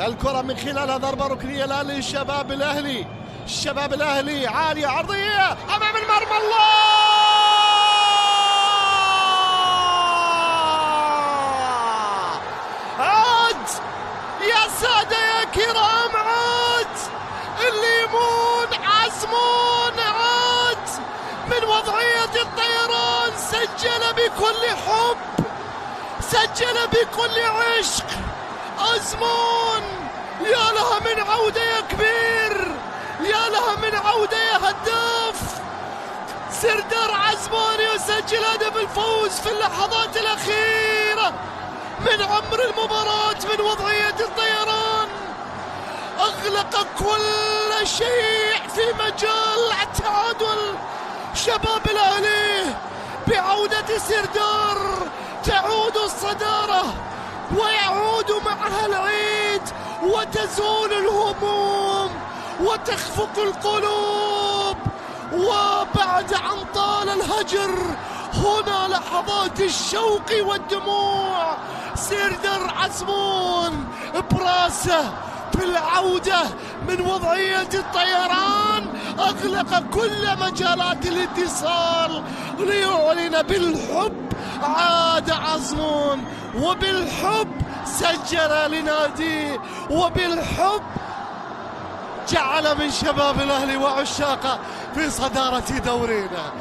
الكرة من خلالها ضربة ركنية الآن للشباب الأهلي. الشباب الأهلي عالية عرضية أمام المرمى. الله! عاد يا سادة يا كرام، عاد الليمون عزمون، عاد من وضعية الطيران، سجل بكل حب، سجل بكل عشق. عزمون يا لها من عودة يا كبير، يا لها من عودة يا هداف. سردار عزمون يسجل هدف الفوز في اللحظات الأخيرة من عمر المباراة من وضعية الطيران. أغلق كل شيء في مجال التعادل. شباب الأهلي بعودة سردار تعود الصدارة ويعود معها العيد، وتزول الهموم وتخفق القلوب. وبعد أن طال الهجر هنا لحظات الشوق والدموع. سردار عزمون براسه في العودة من وضعية الطيران أغلق كل مجالات الاتصال ليعلن بالحب عاد عزمون، وبالحب سجل لناديه، وبالحب جعل من شباب الأهلي وعشاقه في صدارة دورنا.